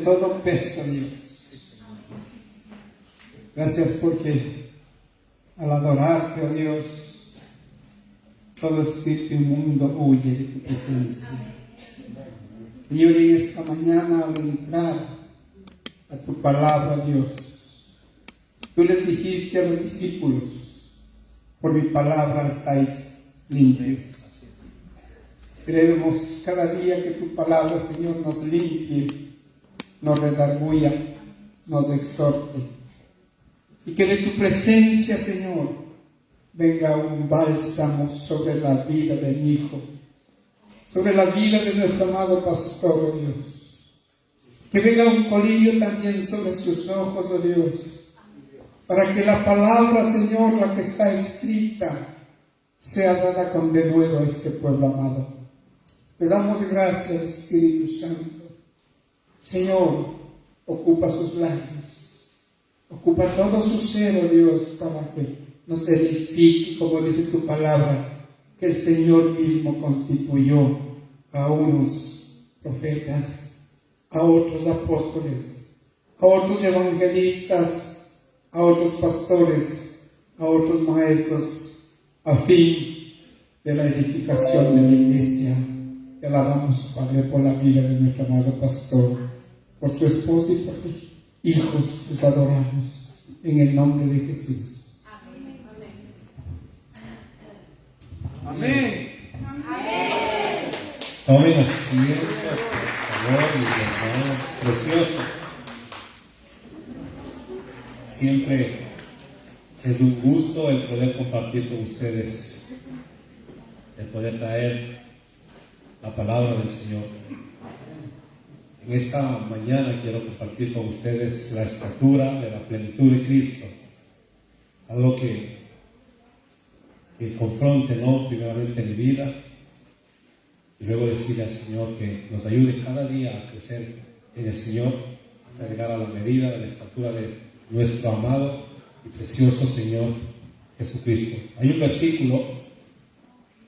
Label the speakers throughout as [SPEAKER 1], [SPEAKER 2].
[SPEAKER 1] todo peso, Dios. Gracias porque al adorarte, oh Dios, todo espíritu inmundo huye de tu presencia. Señor, en esta mañana al entrar a tu palabra, Dios, tú les dijiste a los discípulos: por mi palabra estáis limpios. Queremos cada día que tu palabra, Señor, nos limpie, nos redarguya, nos exhorte, y que de tu presencia, Señor, venga un bálsamo sobre la vida de mi hijo, sobre la vida de nuestro amado pastor, oh Dios. Que venga un colillo también sobre sus ojos, oh Dios, para que la palabra, Señor, la que está escrita, sea dada con denuedo a este pueblo amado. Te damos gracias, Espíritu Santo. Señor, ocupa sus labios, ocupa todo su ser, oh Dios, para que nos edifique, como dice tu palabra, que el Señor mismo constituyó a unos profetas, a otros apóstoles, a otros evangelistas, a otros pastores, a otros maestros, a fin de la edificación de la iglesia. Te alabamos, Padre, por la vida de nuestro amado pastor, por su esposa y por sus hijos. Les adoramos en el nombre de Jesús.
[SPEAKER 2] Amén.
[SPEAKER 1] Amén.
[SPEAKER 2] Amén.
[SPEAKER 3] Tomen asiento, por favor, mis hermanos preciosos. Siempre es un gusto el poder compartir con ustedes, el poder traer la palabra del Señor. En esta mañana quiero compartir con ustedes la estatura de la plenitud de Cristo, algo que confronte, ¿no?, primeramente mi vida, y luego decirle al Señor que nos ayude cada día a crecer en el Señor, hasta llegar a la medida de la estatura de nuestro amado y precioso Señor Jesucristo. Hay un versículo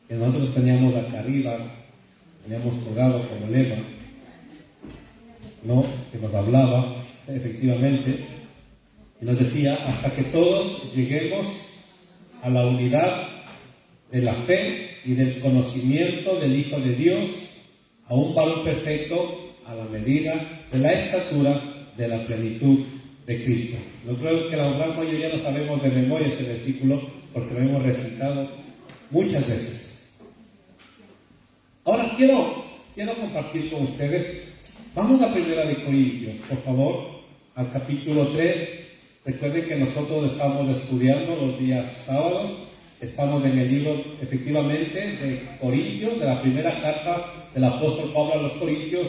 [SPEAKER 3] que nosotros teníamos acá arriba, teníamos colgado como lema, ¿no?, que nos hablaba efectivamente y nos decía: hasta que todos lleguemos a la unidad de la fe y del conocimiento del Hijo de Dios, a un varón perfecto, a la medida de la estatura de la plenitud de Cristo. Yo creo que la gran mayoría no sabemos de memoria este versículo porque lo hemos recitado muchas veces. Ahora quiero compartir con ustedes. Vamos a 1 de Corintios, por favor, al capítulo 3. Recuerden que nosotros estamos estudiando los días sábados. Estamos en el libro, efectivamente, de Corintios, de la primera carta del apóstol Pablo a los Corintios.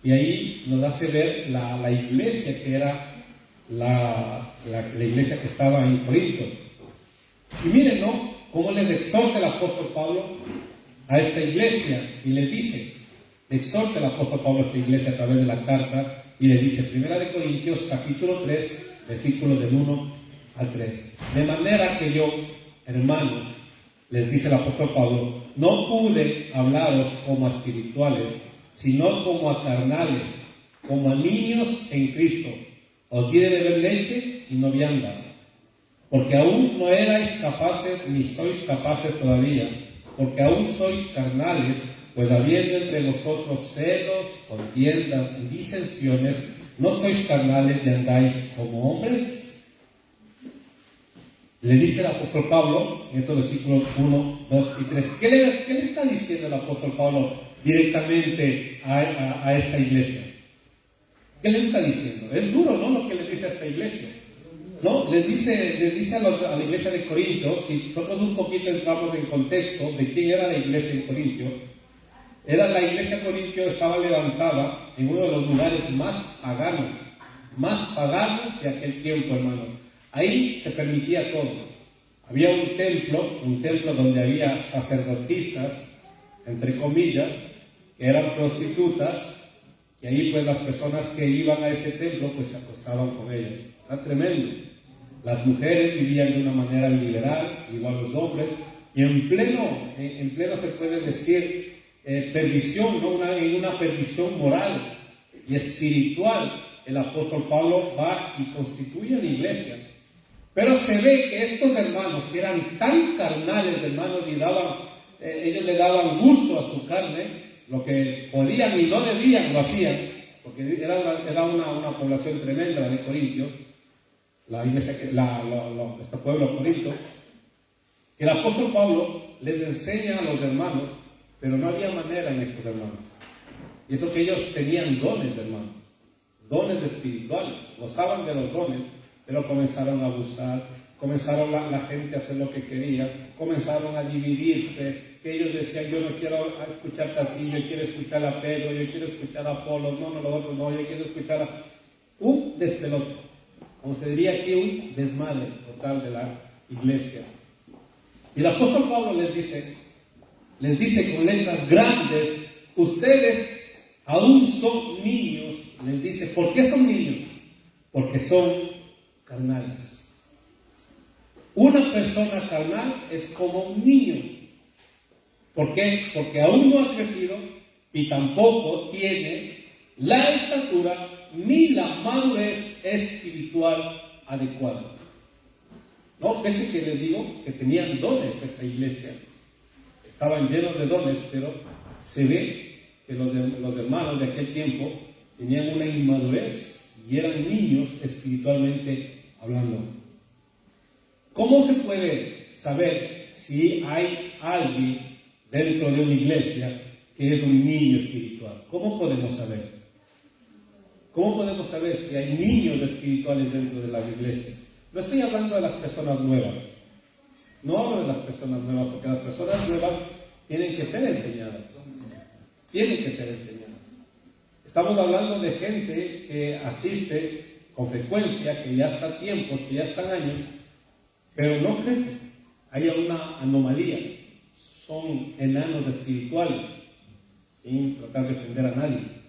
[SPEAKER 3] Y ahí nos hace ver la iglesia que era la iglesia que estaba en Corinto. Y miren, ¿no?, cómo les exhorta el apóstol Pablo a esta iglesia. Y les dice, le exhorta el apóstol Pablo a esta iglesia a través de la carta. Y le dice, 1 de Corintios, capítulo 3, versículos del 1 al 3. De manera que yo, hermanos, les dice el apóstol Pablo, no pude hablaros como a espirituales, sino como a carnales, como a niños en Cristo. Os di de beber leche y no vianda, porque aún no erais capaces, ni sois capaces todavía, porque aún sois carnales, pues habiendo entre vosotros celos, contiendas y disensiones, ¿no sois carnales y andáis como hombres? Le dice el apóstol Pablo en estos versículos 1, 2 y 3. ¿Qué le está diciendo el apóstol Pablo directamente a esta iglesia? ¿Qué le está diciendo? Es duro, ¿no?, lo que le dice a esta iglesia, ¿no? Les dice a la iglesia de Corintios. Si nosotros un poquito entramos en contexto de quién era la iglesia de Corintio, la iglesia de Corintio estaba levantada en uno de los lugares más paganos de aquel tiempo, hermanos. Ahí se permitía todo. Había un templo donde había sacerdotisas, entre comillas, que eran prostitutas, y ahí pues las personas que iban a ese templo pues se acostaban con ellas. Era tremendo. Las mujeres vivían de una manera liberal, igual los hombres, y en pleno se puede decir perdición, ¿no?, en una perdición moral. y espiritual, el apóstol Pablo va y constituye una iglesia. Pero se ve que estos hermanos, que eran tan carnales, hermanos, y ellos le daban gusto a su carne, lo que podían y no debían, lo hacían, porque era una población tremenda, la de Corintio, la iglesia, este pueblo de Corinto, que el apóstol Pablo les enseña a los hermanos, pero no había manera en estos hermanos. Y eso que ellos tenían dones, hermanos, dones espirituales, gozaban de los dones, pero comenzaron a abusar, comenzaron la gente a hacer lo que quería, comenzaron a dividirse, que ellos decían, yo no quiero escucharte a ti, yo quiero escuchar a Pedro, yo quiero escuchar a Apolo, no, los otros no, yo quiero escuchar a... Un despelote, como se diría aquí, un desmadre total de la iglesia. Y el apóstol Pablo les dice con letras grandes, ustedes aún son niños, les dice, ¿por qué son niños? Porque son carnales. Una persona carnal es como un niño. ¿Por qué? Porque aún no ha crecido y tampoco tiene la estatura ni la madurez espiritual adecuada. No, pese que les digo que tenían dones esta iglesia, estaban llenos de dones, pero se ve que los hermanos de aquel tiempo tenían una inmadurez y eran niños espiritualmente hablando. ¿Cómo se puede saber si hay alguien dentro de una iglesia que es un niño espiritual? ¿Cómo podemos saber? ¿Cómo podemos saber si hay niños espirituales dentro de las iglesias? No estoy hablando de las personas nuevas. No hablo de las personas nuevas, porque las personas nuevas tienen que ser enseñadas. Tienen que ser enseñadas. Estamos hablando de gente que asiste con frecuencia, que ya está tiempos, que ya están años, pero no crece. Hay una anomalía. Son enanos espirituales, sin tratar de ofender a nadie.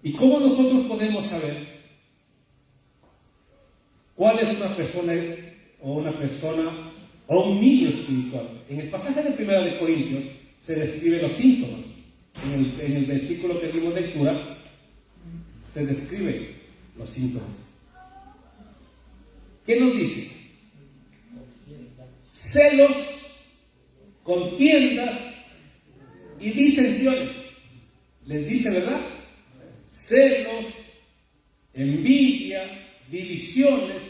[SPEAKER 3] ¿Y cómo nosotros podemos saber cuál es una persona o un niño espiritual? En el pasaje de 1 de Corintios se describen los síntomas. En el versículo que dimos lectura se describen los síntomas. ¿Qué nos dice? Celos, contiendas y disensiones. Les dice, ¿verdad? Celos, envidia, divisiones.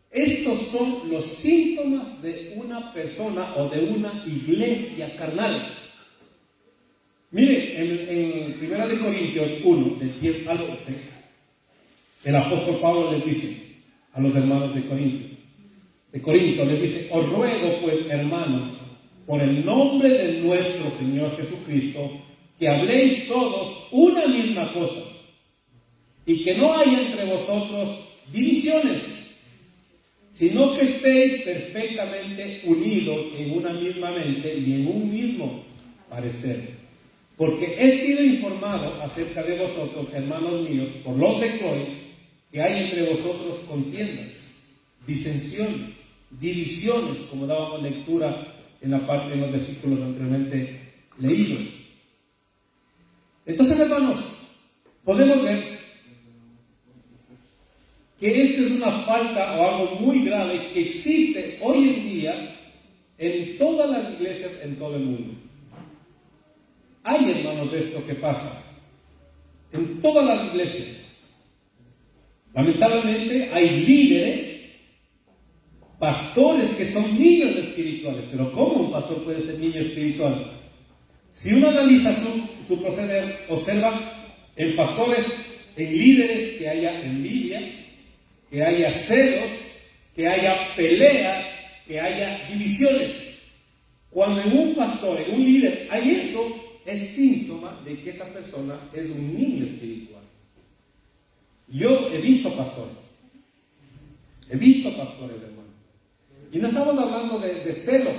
[SPEAKER 3] Estos son los síntomas de una persona o de una iglesia carnal. Mire, en 1 de Corintios 1, del 10 al 11, el apóstol Pablo les dice a los hermanos de Corinto, les dice, os ruego pues, hermanos, por el nombre de nuestro Señor Jesucristo, que habléis todos una misma cosa, y que no haya entre vosotros divisiones, sino que estéis perfectamente unidos en una misma mente y en un mismo parecer. Porque he sido informado acerca de vosotros, hermanos míos, por los de Cloé, que hay entre vosotros contiendas, disensiones, divisiones, como dábamos lectura en los versículos anteriormente leídos. Entonces, hermanos, podemos ver que esto es una falta o algo muy grave que existe hoy en día en todas las iglesias en todo el mundo. Hay, hermanos, de esto que pasa en todas las iglesias. Lamentablemente hay líderes, pastores que son niños espirituales. Pero ¿cómo un pastor puede ser niño espiritual? Si uno analiza su proceder, observa en pastores, en líderes, que haya envidia, que haya celos, que haya peleas, que haya divisiones. Cuando en un pastor, en un líder, hay eso, es síntoma de que esa persona es un niño espiritual. Yo he visto pastores, hermano. Y no estamos hablando de celo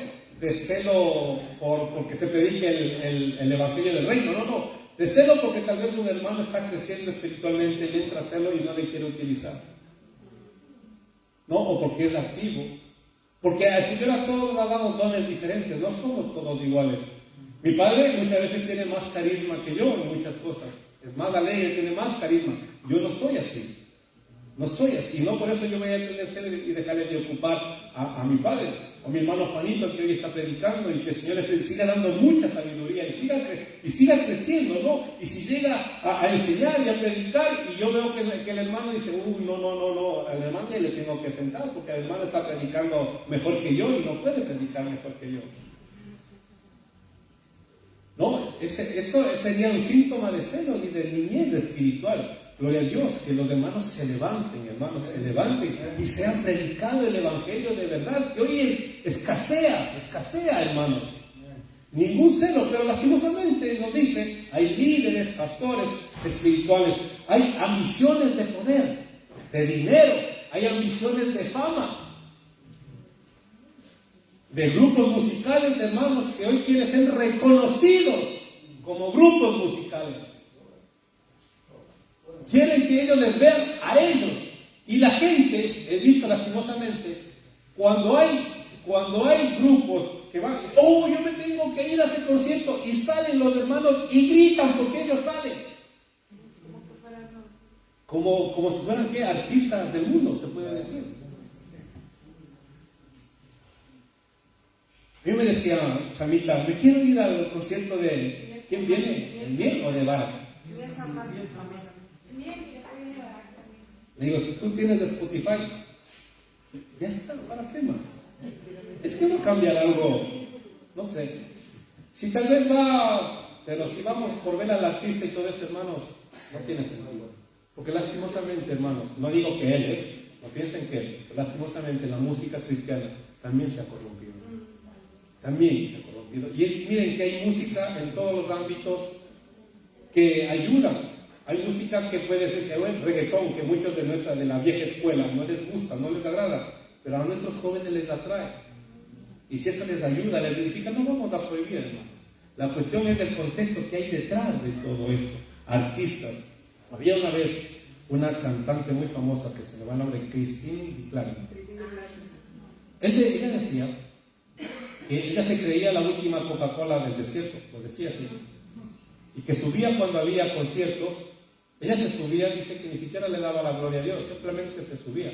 [SPEAKER 3] porque se predique el evangelio del reino, no. De celo porque tal vez un hermano está creciendo espiritualmente y entra a celo y no le quiere utilizar. No, o porque es activo. Porque al Señor a todos nos ha dado dones diferentes, no somos todos iguales. Mi padre muchas veces tiene más carisma que yo en muchas cosas. es más alegre, tiene más carisma. Yo no soy así. No soy así. Y no por eso yo voy a tener celo y dejarle de ocupar a mi padre, o mi hermano Juanito, que hoy está predicando, y que el Señor le siga dando mucha sabiduría y siga creciendo, ¿no? Y si llega a enseñar y a predicar, y yo veo que el hermano dice, no, al hermano le tengo que sentar, porque el hermano está predicando mejor que yo y no puede predicar mejor que yo. No, eso sería un síntoma de celo y de niñez espiritual. Gloria a Dios, que los hermanos se levanten y sea predicado el Evangelio de verdad, que hoy escasea, hermanos. Ningún celo, pero lastimosamente nos dice, hay líderes, pastores espirituales, hay ambiciones de poder, de dinero, hay ambiciones de fama, de grupos musicales, hermanos, que hoy quieren ser reconocidos como grupos musicales. Quieren que ellos les vean a ellos. Y la gente, he visto lastimosamente, cuando hay grupos que van, yo me tengo que ir a ese concierto, y salen los hermanos y gritan porque ellos salen. Como si fueran artistas del mundo, se puede decir. A mí me decía Samita, me quiero ir al concierto de... ¿Quién viene? ¿El Miel o de Vara? Le digo, tú tienes de Spotify. Ya está, ¿para qué más? Es que no cambia algo, no sé. Si tal vez pero si vamos por ver al artista y todo eso, hermanos, no tiene sentido. Porque lastimosamente, hermanos, no digo que él, no piensen que él, pero lastimosamente la música cristiana también se ha corrompido. También se ha corrompido. Y miren que hay música en todos los ámbitos que ayudan. Hay música que puede ser reggaetón, que muchos de la vieja escuela no les gusta, no les agrada, pero a nuestros jóvenes les atrae. Y si eso les ayuda, les edifica, no vamos a prohibir, hermanos. La cuestión es del contexto que hay detrás de todo esto. Artistas. Había una vez una cantante muy famosa que se me va el nombre, Christine Clark. Ella decía que ella se creía la última Coca-Cola del desierto, lo decía así. Y que subía cuando había conciertos. Ella se subía, dice que ni siquiera le daba la gloria a Dios, simplemente se subía.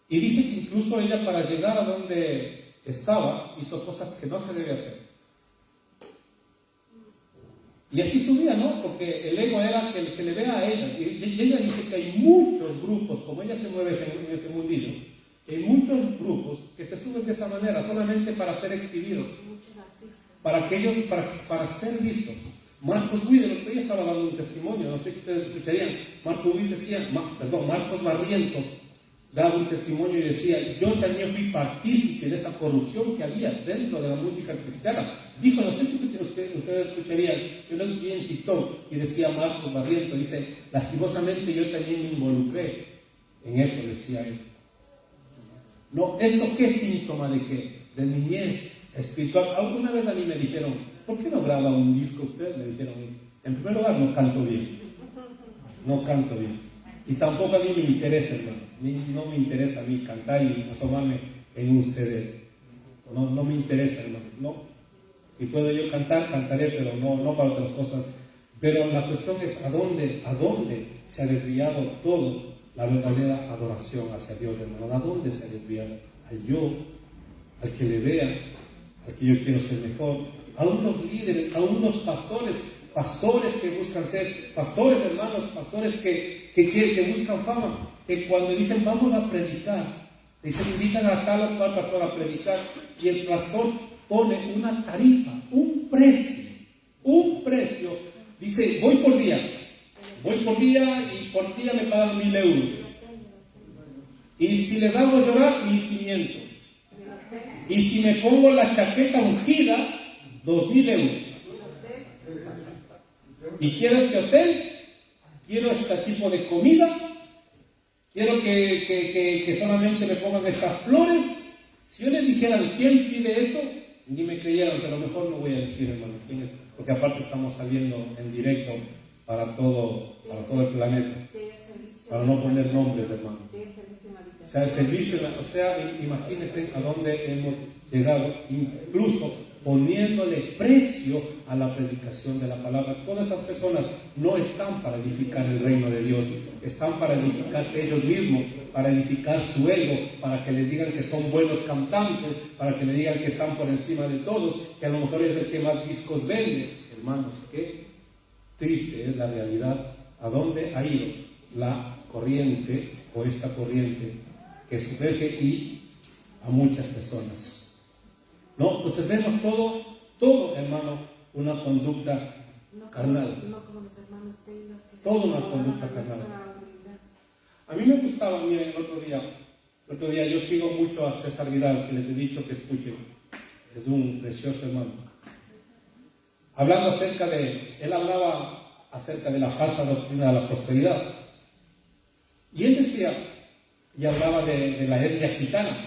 [SPEAKER 3] Y dice que incluso ella, para llegar a donde estaba, hizo cosas que no se debe hacer. Y así subía, ¿no? Porque el ego era que se le vea a ella. Y ella dice que hay muchos grupos, como ella se mueve en ese mundillo, que hay muchos grupos que se suben de esa manera, solamente para ser exhibidos, para ser vistos. Marcos Witt, el otro día estaba dando un testimonio, no sé si ustedes escucharían. Marcos Barriento daba un testimonio y decía, yo también fui partícipe de esa corrupción que había dentro de la música cristiana. Dijo, no sé si ustedes escucharían, yo lo vi en TikTok y decía Marcos Barriento, dice, lastimosamente yo también me involucré en eso, decía él. No, ¿esto qué síntoma de qué? De niñez espiritual. Alguna vez a mí me dijeron, ¿por qué no graba un disco usted? Me dijeron, en primer lugar, no canto bien. No canto bien. Y tampoco a mí me interesa, hermanos. No me interesa a mí cantar y asomarme en un CD. No me interesa, hermanos. No. Si puedo yo cantar, cantaré, pero no para otras cosas. Pero la cuestión es a dónde se ha desviado todo la verdadera adoración hacia Dios, hermano. ¿A dónde se ha desviado? Al yo, al que le vea, al que yo quiero ser mejor, a unos líderes, a unos pastores que buscan ser pastores, hermanos, pastores que buscan fama, que cuando dicen vamos a predicar, dicen invitan a tal o cual pastor a predicar, y el pastor pone una tarifa, un precio, dice voy por día y por día me pagan 1,000 euros, y si les hago llorar 1,500, y si me pongo la chaqueta ungida 2,000 euros. Y quiero este hotel, quiero este tipo de comida, quiero que solamente me pongan estas flores. Si yo les dijera quién pide eso, ni me creyeran, pero mejor no voy a decir, hermanos, quién es, porque aparte estamos saliendo en directo para todo el planeta, para no poner nombres, hermanos. O sea, el servicio, imagínense a dónde hemos llegado, incluso poniéndole precio a la predicación de la palabra. Todas estas personas no están para edificar el reino de Dios, están para edificarse ellos mismos, para edificar su ego, para que les digan que son buenos cantantes, para que les digan que están por encima de todos, que a lo mejor es el que más discos vende. Hermanos, qué triste es la realidad, a dónde ha ido la corriente o esta corriente que sumerge y a muchas personas. ¿No? Entonces vemos todo, hermano, una conducta carnal.
[SPEAKER 2] No como los hermanos Taylor.
[SPEAKER 3] Toda una conducta carnal. A mí me gustaba, miren, el otro día yo sigo mucho a César Vidal, que les he dicho que escuchen. Es un precioso hermano. Él hablaba acerca de la falsa doctrina de la prosperidad. Y él decía, y hablaba de la etnia gitana,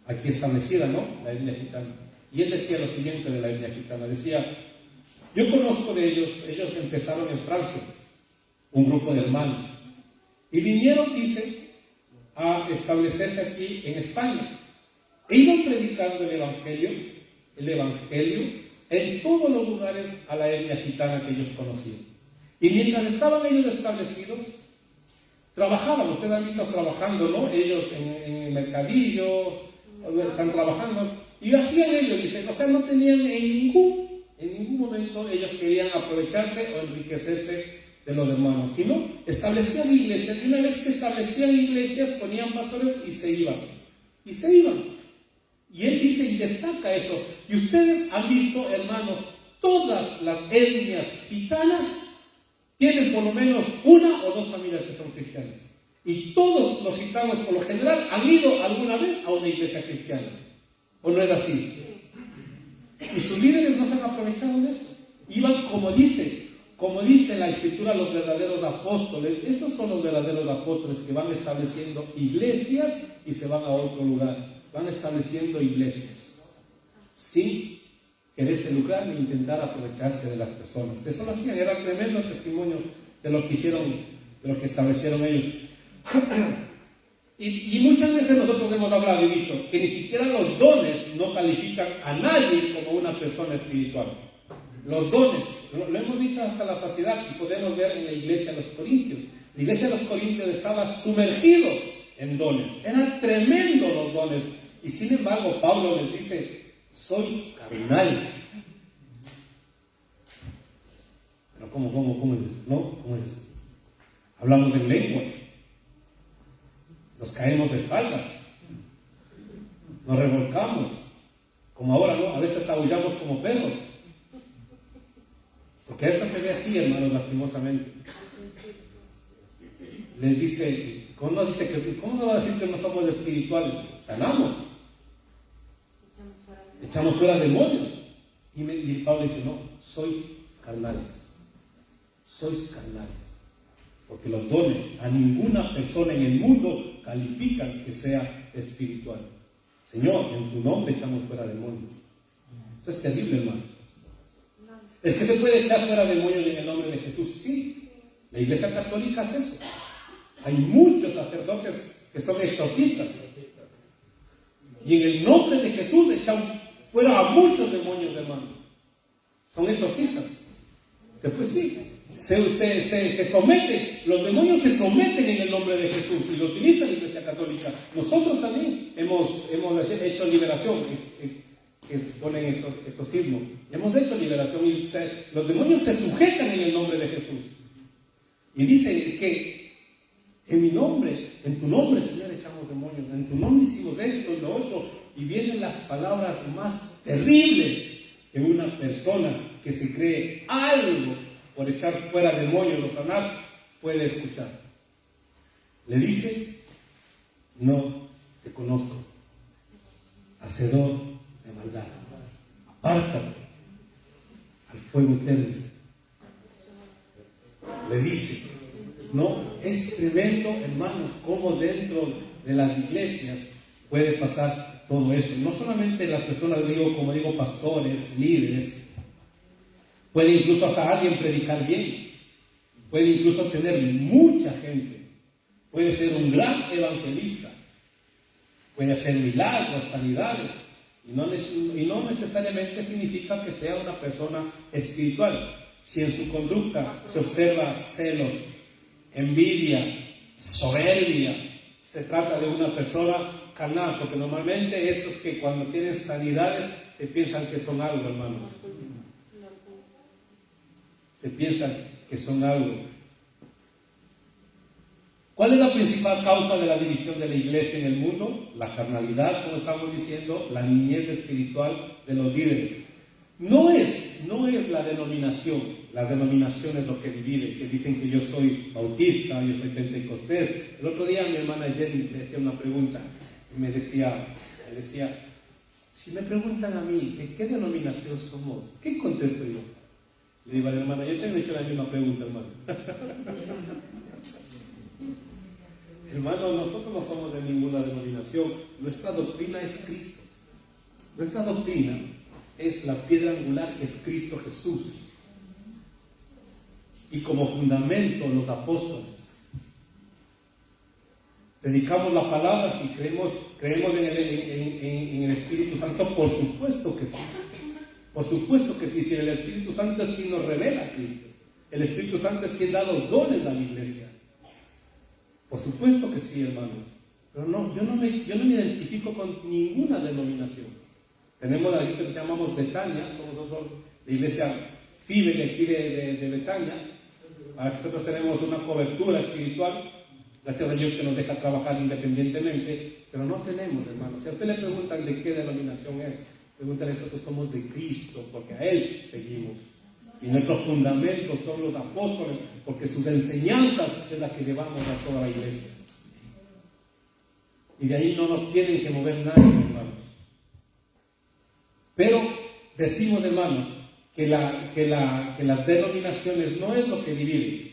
[SPEAKER 3] aquí establecida, ¿no? La etnia gitana. Y él decía lo siguiente de la etnia gitana, decía, yo conozco de ellos empezaron en Francia, un grupo de hermanos, y vinieron, dice, a establecerse aquí en España, e iban predicando el evangelio en todos los lugares a la etnia gitana que ellos conocían. Y mientras estaban ellos establecidos, trabajaban, ustedes han visto trabajando, ¿no? Ellos en mercadillos, están trabajando, y hacían ellos, dicen, o sea, no tenían en ningún momento ellos querían aprovecharse o enriquecerse de los hermanos, sino establecían iglesias, y una vez que establecían iglesias, ponían pastores y se iban. Y él dice y destaca eso, y ustedes han visto, hermanos, todas las etnias gitanas tienen por lo menos una o dos familias que son cristianas. Y todos los gitanos, por lo general, han ido alguna vez a una iglesia cristiana. ¿O no es así? Y sus líderes no se han aprovechado de eso. Iban, como dice la Escritura, los verdaderos apóstoles. Estos son los verdaderos apóstoles que van estableciendo iglesias y se van a otro lugar. Van estableciendo iglesias sin quererse lucrar ni intentar aprovecharse de las personas. Eso lo hacían, era tremendo testimonio de lo que hicieron, de lo que establecieron ellos. Y muchas veces nosotros hemos hablado y dicho que ni siquiera los dones no califican a nadie como una persona espiritual. Los dones, lo hemos dicho hasta la saciedad, y podemos ver en la iglesia de los Corintios. La iglesia de los Corintios estaba sumergido en dones, eran tremendos los dones, y sin embargo Pablo les dice, sois carnales. Pero ¿cómo es eso? ¿No? ¿Cómo es eso? Hablamos en lenguas, nos caemos de espaldas, nos revolcamos, como ahora, ¿no? A veces hasta aullamos como perros. Porque esto se ve así, hermanos, lastimosamente. Les dice, ¿cómo no va a decir que no somos espirituales? Sanamos. Echamos fuera demonios. Y Pablo dice, no, sois carnales. Sois carnales. Porque los dones a ninguna persona en el mundo califican que sea espiritual. Señor, en tu nombre echamos fuera demonios. Eso es terrible, hermano. ¿Es que se puede echar fuera demonios en el nombre de Jesús? Sí. La Iglesia Católica hace eso. Hay muchos sacerdotes que son exorcistas. Y en el nombre de Jesús echan fuera a muchos demonios, hermanos. Son exorcistas. Después sí. Se someten, los demonios se someten en el nombre de Jesús y lo utiliza la Iglesia Católica. Nosotros también hemos hecho liberación, que ponen exorcismo. Hemos hecho liberación y los demonios se sujetan en el nombre de Jesús. Y dice que en mi nombre, en tu nombre, Señor, echamos demonios, en tu nombre hicimos esto y lo otro, y vienen las palabras más terribles que una persona que se cree algo por echar fuera demonios o sanar puede escuchar. Le dice, no te conozco, hacedor de maldad, apártate al fuego eterno. Le dice, no, es tremendo, hermanos, cómo dentro de las iglesias puede pasar todo eso. No solamente las personas, como digo, pastores, líderes, puede incluso hasta alguien predicar bien, puede incluso tener mucha gente, puede ser un gran evangelista, puede hacer milagros, sanidades, Y no necesariamente significa que sea una persona espiritual. Si en su conducta se observa celos, envidia, soberbia, se trata de una persona carnal, porque normalmente estos que cuando tienen sanidades se piensan que son algo, hermanos. Se piensan que son algo. ¿Cuál es la principal causa de la división de la iglesia en el mundo? La carnalidad, como estamos diciendo, la niñez espiritual de los líderes. No es la denominación. La denominación es lo que divide, que dicen que yo soy bautista, yo soy pentecostés. El otro día mi hermana Jenny me decía una pregunta, y me decía, si me preguntan a mí, ¿de qué denominación somos? ¿Qué contesto yo? Le digo a la hermana, yo tengo hecho la misma pregunta, hermano. Hermano, nosotros no somos de ninguna denominación. Nuestra doctrina es Cristo. Nuestra doctrina es la piedra angular que es Cristo Jesús. Y como fundamento los apóstoles. ¿Predicamos la palabra si creemos en el Espíritu Santo? Por supuesto que sí. Por supuesto que sí. Si el Espíritu Santo es quien nos revela a Cristo. El Espíritu Santo es quien da los dones a la iglesia. Por supuesto que sí, hermanos. Pero no, yo no me identifico con ninguna denominación. Tenemos aquí que nos llamamos Betania, somos nosotros la iglesia FIBE de aquí de Betania. Nosotros tenemos una cobertura espiritual, gracias a Dios que nos deja trabajar independientemente, pero no tenemos, hermanos. Si a usted le preguntan de qué denominación es, pregúntale, nosotros somos de Cristo, porque a Él seguimos. Y nuestros fundamentos son los apóstoles, porque sus enseñanzas es la que llevamos a toda la iglesia. Y de ahí no nos tienen que mover nadie, hermanos. Pero decimos, hermanos, que las denominaciones no es lo que divide.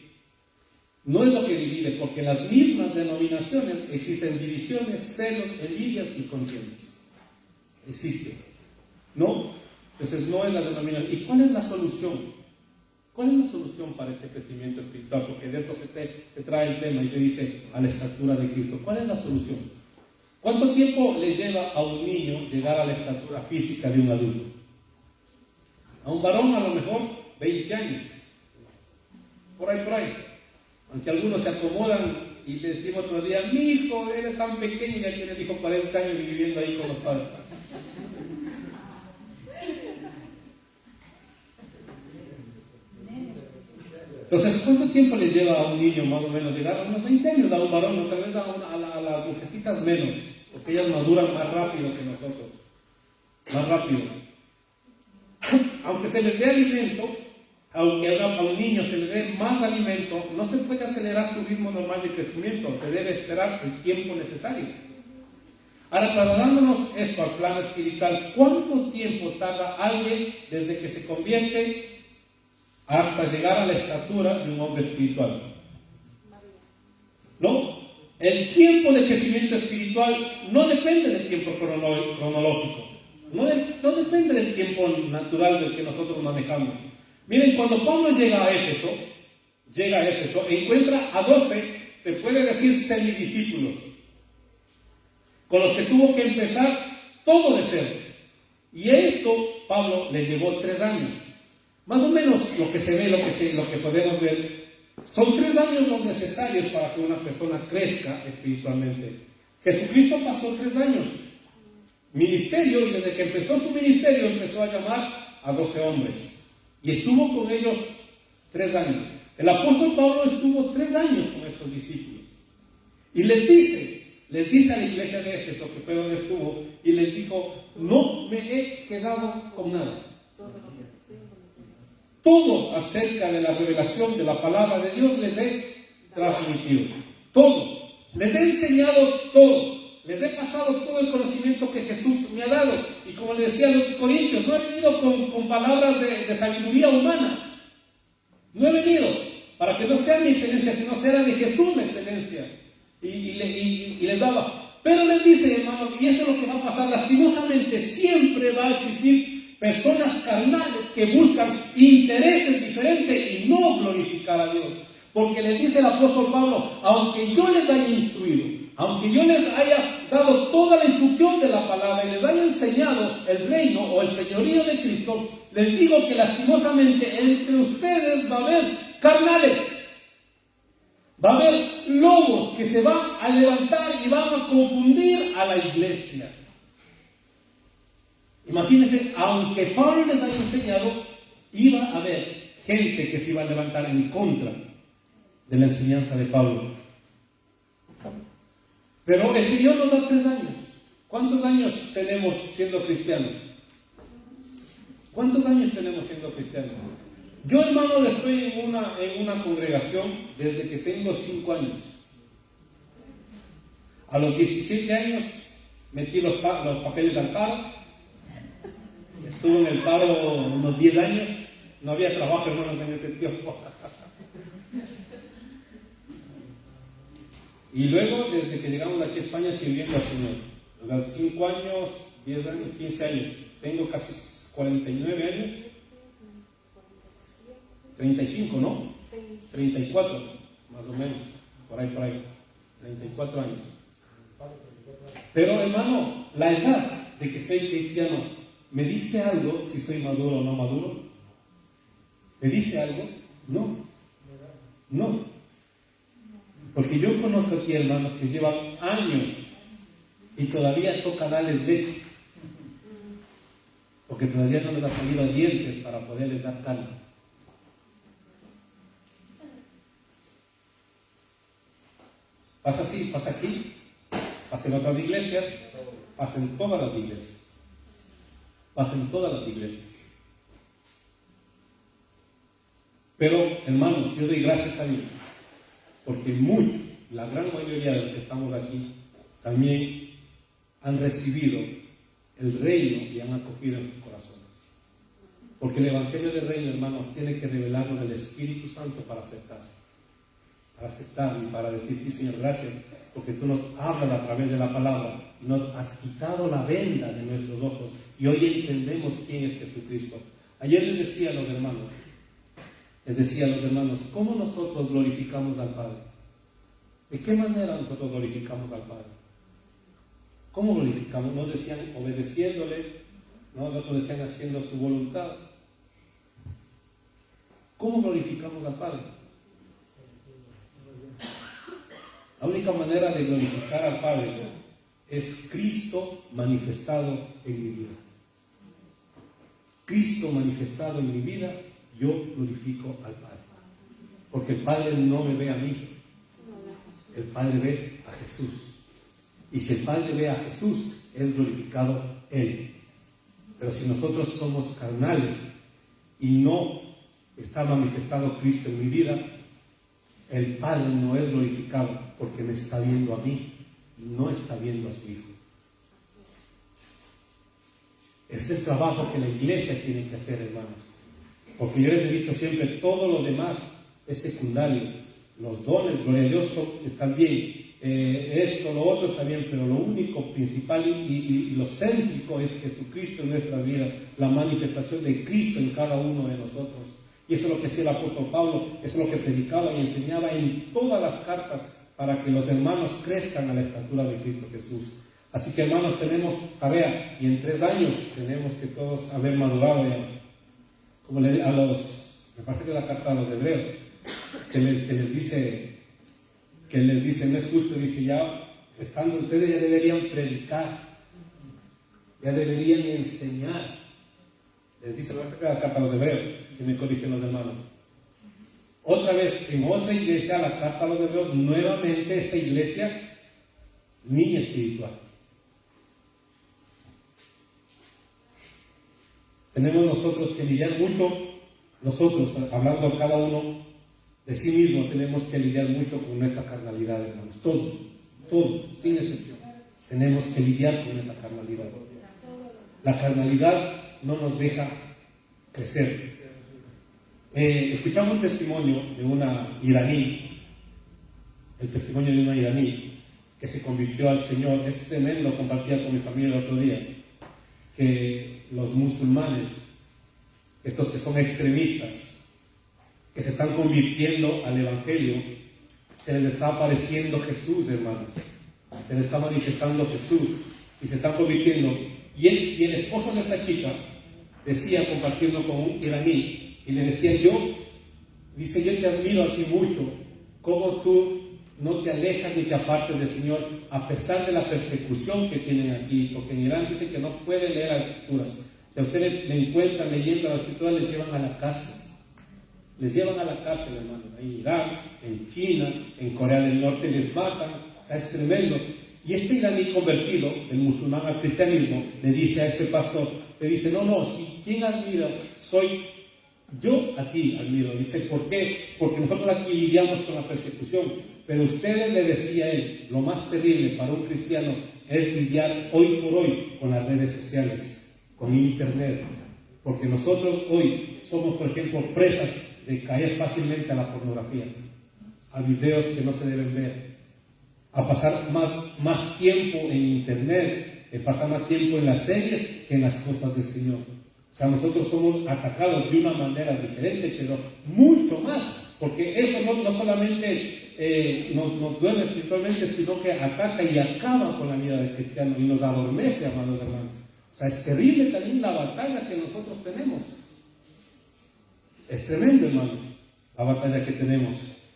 [SPEAKER 3] No es lo que divide, porque en las mismas denominaciones existen divisiones, celos, envidias y contiendas. Existe. ¿No? Entonces no es la denominación. ¿Y cuál es la solución? ¿Cuál es la solución para este crecimiento espiritual? Porque dentro se trae el tema y te dice a la estatura de Cristo. ¿Cuál es la solución? ¿Cuánto tiempo le lleva a un niño llegar a la estatura física de un adulto? A un varón a lo mejor 20 años. Por ahí. Aunque algunos se acomodan y le decimos otro día, mi hijo, eres tan pequeño, ya tiene el hijo 40 años y viviendo ahí con los padres. Entonces, ¿cuánto tiempo le lleva a un niño más o menos llegar a unos 20 años? A un varón, o tal vez a las mujercitas menos, porque ellas maduran más rápido que nosotros. Más rápido. Aunque se les dé alimento, aunque a un niño se le dé más alimento, no se puede acelerar su ritmo normal de crecimiento, se debe esperar el tiempo necesario. Ahora, trasladándonos esto al plano espiritual, ¿cuánto tiempo tarda alguien desde que se convierte hasta llegar a la estatura de un hombre espiritual? ¿No? El tiempo de crecimiento espiritual no depende del tiempo cronológico, no depende del tiempo natural del que nosotros manejamos. Miren, cuando Pablo llega a Éfeso, encuentra a 12, se puede decir semidiscípulos, con los que tuvo que empezar todo de cero. Y esto Pablo le llevó 3 años. Más o menos lo que se ve, lo que podemos ver, son 3 años los necesarios para que una persona crezca espiritualmente. Jesucristo pasó 3 años. Ministerio, y desde que empezó su ministerio empezó a llamar a 12 hombres. Y estuvo con ellos 3 años. El apóstol Pablo estuvo 3 años con estos discípulos. Y les dice a la iglesia de Éfeso, que fue donde estuvo, y les dijo, no me he quedado con nada. Todo acerca de la revelación de la palabra de Dios les he transmitido. Todo. Les he enseñado todo. Les he pasado todo el conocimiento que Jesús me ha dado. Y como le decía a los corintios, no he venido con palabras de sabiduría humana. No he venido para que no sea mi excelencia, sino sea de Jesús la excelencia. Y les daba. Pero les dice, hermanos, y eso es lo que va a pasar. Lastimosamente siempre va a existir personas carnales que buscan intereses diferentes y no glorificar a Dios. Porque les dice el apóstol Pablo, aunque yo les haya instruido, aunque yo les haya dado toda la instrucción de la palabra y les haya enseñado el reino o el señorío de Cristo, les digo que lastimosamente entre ustedes va a haber carnales. Va a haber lobos que se van a levantar y van a confundir a la iglesia. Imagínense, aunque Pablo les haya enseñado, iba a haber gente que se iba a levantar en contra de la enseñanza de Pablo. Pero el Señor nos da 3 años. ¿Cuántos años tenemos siendo cristianos? ¿Cuántos años tenemos siendo cristianos? Yo, hermano, estoy en una congregación desde que tengo 5 años. A los 17 años metí los papeles del paro. Estuve en el paro unos 10 años. No había trabajo, hermanos, en ese tiempo. Y luego, desde que llegamos aquí a España, sirviendo al Señor. O sea, 5 años, 10 años, 15 años. Tengo casi 49 años. 35, ¿no? 34, más o menos. Por ahí. 34 años. Pero, hermano, la edad de que soy cristiano, ¿me dice algo si estoy maduro o no maduro? ¿Me dice algo? No. Porque yo conozco aquí hermanos que llevan años y todavía toca darles leche. Porque todavía no les ha salido dientes para poderles dar carne. Pasa así, pasa aquí, pasa en otras iglesias, pasa en todas las iglesias. Pasa en todas las iglesias. Pero, hermanos, yo doy gracias a Dios. Porque muchos, la gran mayoría de los que estamos aquí, también han recibido el reino y han acogido en sus corazones. Porque el Evangelio del Reino, hermanos, tiene que revelarnos el Espíritu Santo para aceptar. Para aceptar y para decir, sí, Señor, gracias, porque tú nos hablas a través de la palabra. Nos has quitado la venda de nuestros ojos y hoy entendemos quién es Jesucristo. Ayer les decía a los hermanos, ¿cómo nosotros glorificamos al Padre? ¿De qué manera nosotros glorificamos al Padre? ¿Cómo glorificamos? Nos decían obedeciéndole, ¿no? Otros decían haciendo su voluntad. ¿Cómo glorificamos al Padre? La única manera de glorificar al Padre es Cristo manifestado en mi vida. Cristo manifestado en mi vida, yo glorifico al Padre. Porque el Padre no me ve a mí. El Padre ve a Jesús. Y si el Padre ve a Jesús, es glorificado Él. Pero si nosotros somos carnales y no está manifestado Cristo en mi vida, el Padre no es glorificado porque me está viendo a mí y no está viendo a su Hijo. Es el trabajo que la iglesia tiene que hacer, hermanos. Porque yo les he dicho siempre, todo lo demás es secundario. Los dones, gloria a Dios, están bien. Esto, lo otro está bien, pero lo único principal y lo céntrico es Jesucristo en nuestras vidas, la manifestación de Cristo en cada uno de nosotros. Y eso es lo que hacía el apóstol Pablo, eso es lo que predicaba y enseñaba en todas las cartas para que los hermanos crezcan a la estatura de Cristo Jesús. Así que, hermanos, tenemos tarea y en 3 años tenemos que todos haber madurado ya. Como me parece que la carta a los hebreos, que les dice, no es justo, dice, ya estando ustedes ya deberían predicar, ya deberían enseñar. Les dice la carta a los hebreos, si me corrigen los hermanos. Otra vez, en otra iglesia, la carta a los hebreos, nuevamente esta iglesia, niña espiritual. Tenemos nosotros que lidiar mucho, nosotros, hablando cada uno de sí mismo, tenemos que lidiar mucho con nuestra carnalidad, hermanos. Todos, sin excepción. Tenemos que lidiar con nuestra carnalidad. La carnalidad no nos deja crecer. Escuchamos un testimonio de una iraní, que se convirtió al Señor. Es tremendo, compartía con mi familia el otro día, que los musulmanes, estos que son extremistas, que se están convirtiendo al Evangelio, se les está apareciendo Jesús, hermanos. se le está manifestando Jesús y se están convirtiendo. Y el esposo de esta chica decía, compartiendo con un iraní, y le decía, yo te admiro a ti mucho, cómo tú no te alejas ni te apartes del Señor, a pesar de la persecución que tienen aquí, porque en Irán dicen que no pueden leer las Escrituras. Si a ustedes le encuentran leyendo las Escrituras, les llevan a la cárcel. Les llevan a la cárcel, hermanos. En Irán, en China, en Corea del Norte les matan. O sea, es tremendo. Y este iraní convertido, el musulmán al cristianismo, le dice a este pastor, le dice, no, si quien admira soy yo, a ti admiro. Dice, ¿por qué? Porque nosotros aquí lidiamos con la persecución. Pero ustedes, le decía él, lo más terrible para un cristiano es lidiar hoy por hoy con las redes sociales, con internet. Porque nosotros hoy somos, por ejemplo, presas de caer fácilmente a la pornografía, a videos que no se deben ver, a pasar más tiempo en internet, pasar más tiempo en las series que en las cosas del Señor. O sea, nosotros somos atacados de una manera diferente, pero mucho más, porque eso no solamente nos duele espiritualmente, sino que ataca y acaba con la vida del cristiano y nos adormece, amados hermanos. O sea, es terrible también la batalla que nosotros tenemos. Es tremendo, hermanos, la batalla que tenemos.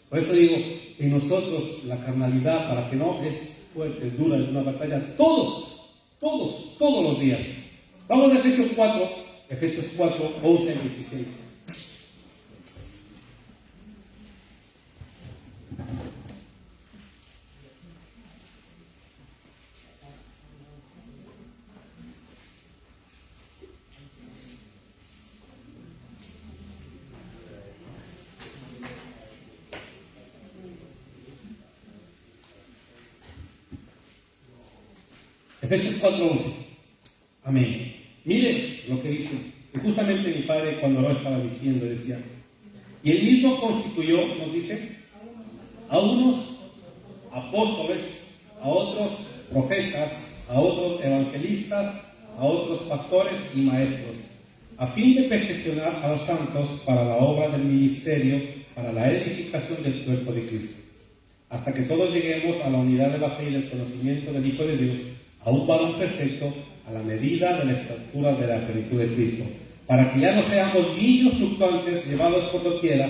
[SPEAKER 3] Por eso digo, en nosotros la carnalidad, para que no, es fuerte, es dura, es una batalla todos los días. Vamos a Efesios 4, 11 al 16. Efesios 4:11. Amén. Miren lo que dice. Y justamente mi padre cuando lo estaba diciendo decía, y él mismo constituyó, nos dice, a unos apóstoles, a otros profetas, a otros evangelistas, a otros pastores y maestros, a fin de perfeccionar a los santos para la obra del ministerio, para la edificación del cuerpo de Cristo, hasta que todos lleguemos a la unidad de la fe y del conocimiento del Hijo de Dios, a un varón perfecto, a la medida de la estatura de la plenitud de Cristo, para que ya no seamos niños fluctuantes, llevados por doquiera,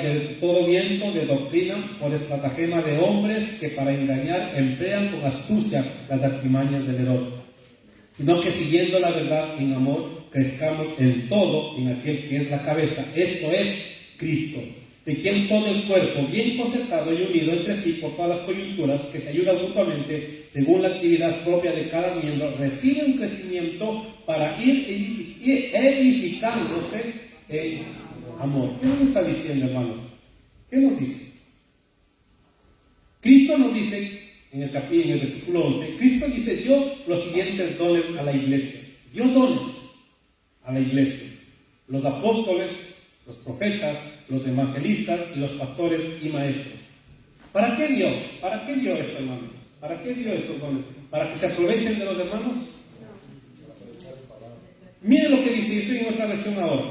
[SPEAKER 3] de todo viento de doctrina, por estratagema de hombres que para engañar emplean con astucia las artimañas del error, sino que siguiendo la verdad en amor, crezcamos en todo en aquel que es la cabeza, esto es Cristo, de quien todo el cuerpo, bien concertado y unido entre sí por todas las coyunturas, que se ayudan mutuamente según la actividad propia de cada miembro, recibe un crecimiento para ir edificándose en amor. ¿Qué nos está diciendo, hermanos? ¿Qué nos dice? Cristo nos dice, en el versículo 11, Cristo dice, dio los siguientes dones a la iglesia. Dio dones a la iglesia. Los apóstoles, los profetas, los evangelistas y los pastores y maestros. ¿Para qué dio? ¿Para qué dio esto, hermano? ¿Para qué dio estos dones? ¿Para que se aprovechen de los hermanos? Miren lo que dice, estoy en otra versión ahora.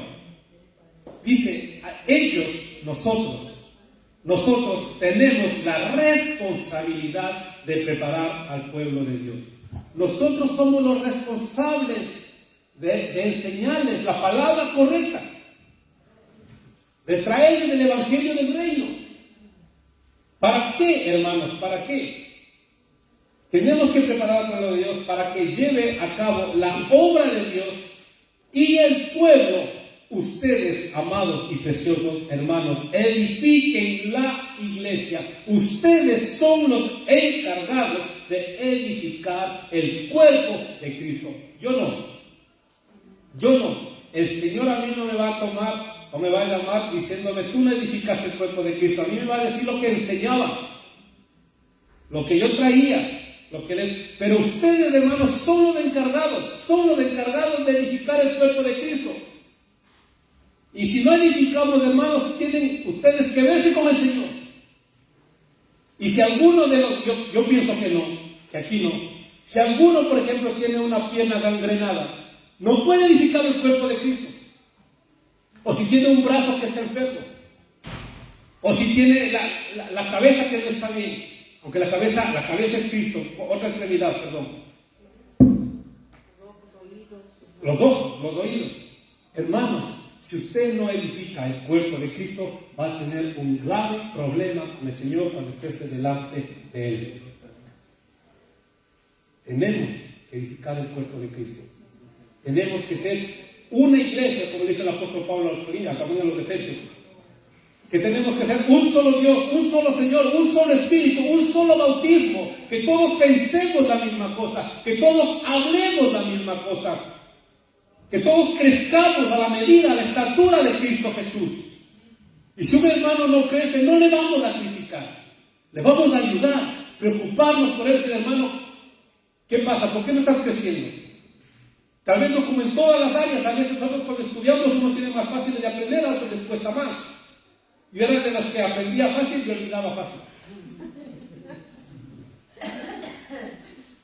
[SPEAKER 3] Dice, ellos, nosotros tenemos la responsabilidad de preparar al pueblo de Dios. Nosotros somos los responsables de enseñarles la palabra correcta, de traerles el evangelio del reino. ¿Para qué, hermanos? ¿Para qué? Tenemos que preparar al pueblo de Dios para que lleve a cabo la obra de Dios y el pueblo, ustedes, amados y preciosos hermanos, edifiquen la iglesia. Ustedes son los encargados de edificar el cuerpo de Cristo. Yo no. El Señor a mí no me va a tomar o me va a llamar diciéndome, tú no edificaste el cuerpo de Cristo. A mí me va a decir lo que enseñaba, lo que yo traía. Pero ustedes, hermanos, son los encargados de edificar el cuerpo de Cristo. Y si no edificamos, hermanos, tienen ustedes que verse con el Señor. Y si alguno de los, yo pienso que no, que aquí no, si alguno, por ejemplo, tiene una pierna gangrenada, no puede edificar el cuerpo de Cristo. O si tiene un brazo que está enfermo, o si tiene la cabeza que no está bien. Porque la cabeza es Cristo, otra extremidad, perdón. Los ojos, los oídos. Hermanos, si usted no edifica el cuerpo de Cristo, va a tener un grave problema con el Señor cuando esté delante de Él. Tenemos que edificar el cuerpo de Cristo. Tenemos que ser una iglesia, como dijo el apóstol Pablo a los Corintios, también a los Efesios, que tenemos que ser un solo Dios, un solo Señor, un solo Espíritu, un solo bautismo, que todos pensemos la misma cosa, que todos hablemos la misma cosa, que todos crezcamos a la medida, a la estatura de Cristo Jesús. Y si un hermano no crece, no le vamos a criticar, le vamos a ayudar, preocuparnos por él, decir, hermano, ¿qué pasa? ¿Por qué no estás creciendo? Tal vez no como en todas las áreas, a veces nosotros cuando estudiamos uno tiene más fácil de aprender, a otros les cuesta más. Yo era de los que aprendía fácil y olvidaba fácil.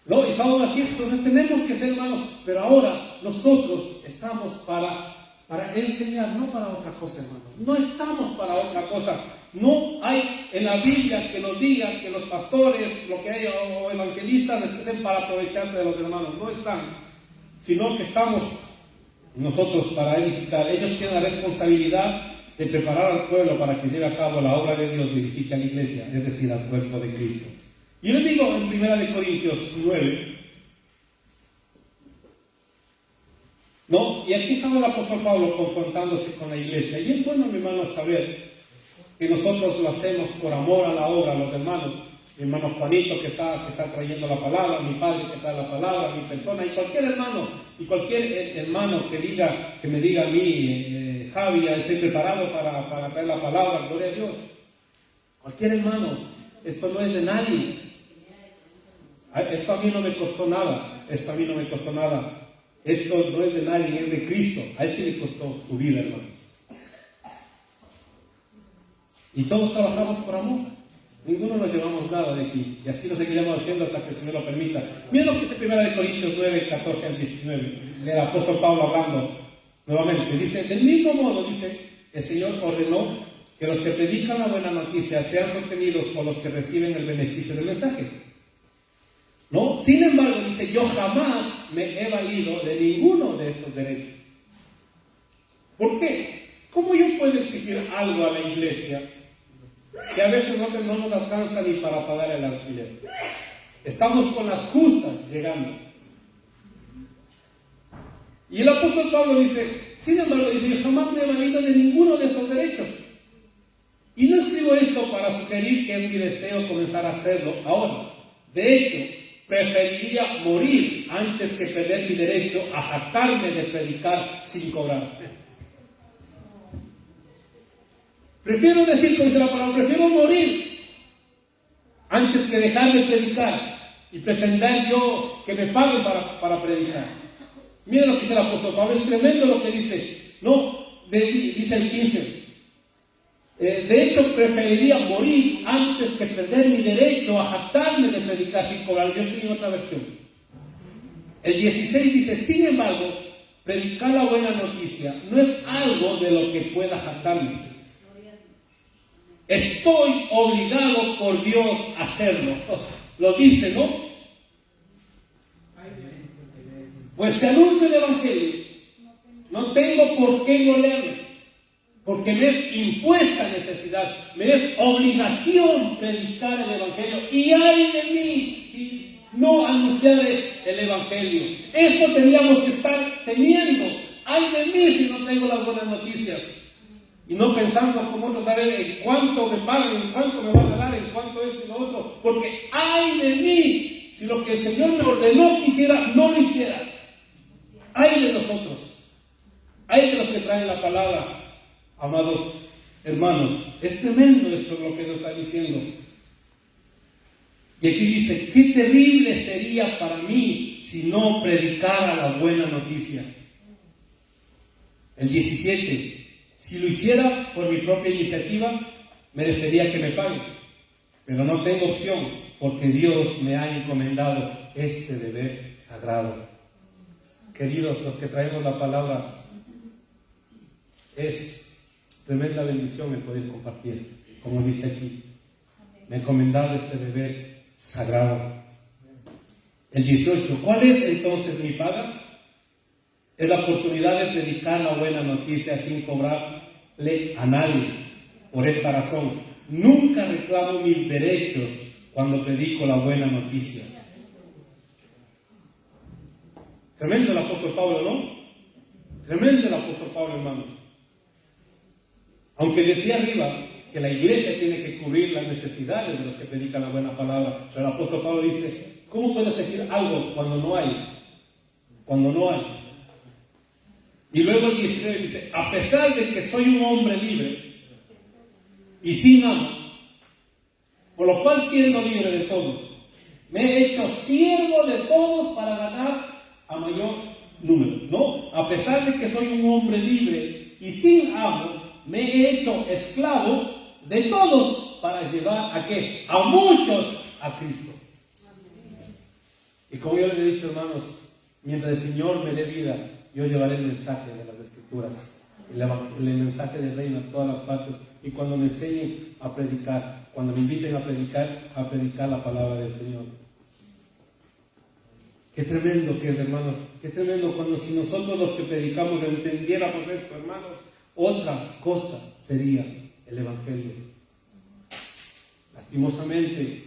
[SPEAKER 3] No, y estamos así, entonces tenemos que ser hermanos, pero ahora nosotros estamos para enseñar, no para otra cosa, hermanos. No estamos para otra cosa. No hay en la Biblia que nos diga que los pastores, lo que hay, o evangelistas, estén para aprovecharse de los hermanos. No están, sino que estamos nosotros para edificar. Ellos tienen la responsabilidad de preparar al pueblo para que lleve a cabo la obra de Dios y edifique a la iglesia, es decir, al cuerpo de Cristo. Y les digo en 1 Corintios 9, ¿no? Y aquí estaba el apóstol Pablo confrontándose con la iglesia. Y es bueno, mi hermano, saber que nosotros lo hacemos por amor a la obra, a los hermanos. Mi hermano Juanito que está trayendo la palabra, mi padre que trae la palabra, mi persona, y cualquier hermano, que me diga a mí, Javi, estoy preparado para traer la palabra, gloria a Dios. Cualquier hermano, esto no es de nadie. Esto a mí no me costó nada, Esto no es de nadie, es de Cristo. A él sí le costó su vida, hermanos. Y todos trabajamos por amor. Ninguno nos llevamos nada de aquí. Y así lo seguiremos haciendo hasta que el Señor lo permita. Miren lo que dice 1 Corintios 9, 14 al 19. El apóstol Pablo hablando nuevamente. Dice, del mismo modo, dice, el Señor ordenó que los que predican la buena noticia sean sostenidos por los que reciben el beneficio del mensaje. ¿No? Sin embargo, dice, yo jamás me he valido de ninguno de estos derechos. ¿Por qué? ¿Cómo yo puedo exigir algo a la iglesia que a veces no nos alcanza ni para pagar el alquiler? Estamos con las justas llegando. Y el apóstol Pablo dice, sin embargo, dice, yo jamás me he valido de ninguno de esos derechos. Y no escribo esto para sugerir que es mi deseo comenzar a hacerlo ahora. De hecho, preferiría morir antes que perder mi derecho a jactarme de predicar sin cobrar. Prefiero decir, como dice la palabra, prefiero morir antes que dejar de predicar y pretender yo que me paguen para predicar. Miren lo que dice el apóstol Pablo, es tremendo lo que dice. Dice el 15. De hecho, preferiría morir antes que perder mi derecho a jactarme de predicar sin cobrar. Yo estoy en otra versión. El 16 dice, sin embargo, predicar la buena noticia no es algo de lo que pueda jactarme. Estoy obligado por Dios a hacerlo. Lo dice, ¿no? Pues se anuncia el Evangelio. No tengo por qué no leerlo. Porque me es impuesta necesidad, me es obligación predicar el Evangelio. Y ay de mí si no anunciaré el Evangelio. Eso teníamos que estar teniendo. Ay de mí si no tengo las buenas noticias. Y no pensando cómo nos daré, en cuánto me pagan, en cuánto me van a dar, en cuánto esto y lo otro. Porque ay de mí si lo que el Señor me ordenó que hiciera, no lo hiciera. Ay de nosotros. Ay de los que traen la palabra. Amados hermanos, es tremendo esto lo que nos está diciendo. Y aquí dice, qué terrible sería para mí si no predicara la buena noticia. El 17, si lo hiciera por mi propia iniciativa, merecería que me paguen. Pero no tengo opción, porque Dios me ha encomendado este deber sagrado. Queridos, los que traemos la palabra, es tremenda bendición el poder compartir, como dice aquí. Me he encomendado este deber sagrado. El 18. ¿Cuál es entonces mi paga? Es la oportunidad de predicar la buena noticia sin cobrarle a nadie. Por esta razón, nunca reclamo mis derechos cuando predico la buena noticia. Tremendo el apóstol Pablo, ¿no? Tremendo el apóstol Pablo, hermanos. Aunque decía arriba que la iglesia tiene que cubrir las necesidades de los que predican la buena palabra, pero el apóstol Pablo dice, ¿cómo puedo seguir algo cuando no hay? Cuando no hay. Y luego el 19 dice, a pesar de que soy un hombre libre y sin amo, por lo cual siendo libre de todos, me he hecho siervo de todos para ganar a mayor número. No, a pesar de que soy un hombre libre y sin amo, me he hecho esclavo de todos para llevar ¿a qué? A muchos a Cristo. Y como yo les he dicho, hermanos, mientras el Señor me dé vida, yo llevaré el mensaje de las Escrituras, el mensaje del reino a todas las partes. Y cuando me enseñen a predicar, cuando me inviten a predicar la palabra del Señor. Qué tremendo que es, hermanos. Qué tremendo cuando si nosotros los que predicamos entendiéramos esto, hermanos, otra cosa sería el Evangelio. Lastimosamente,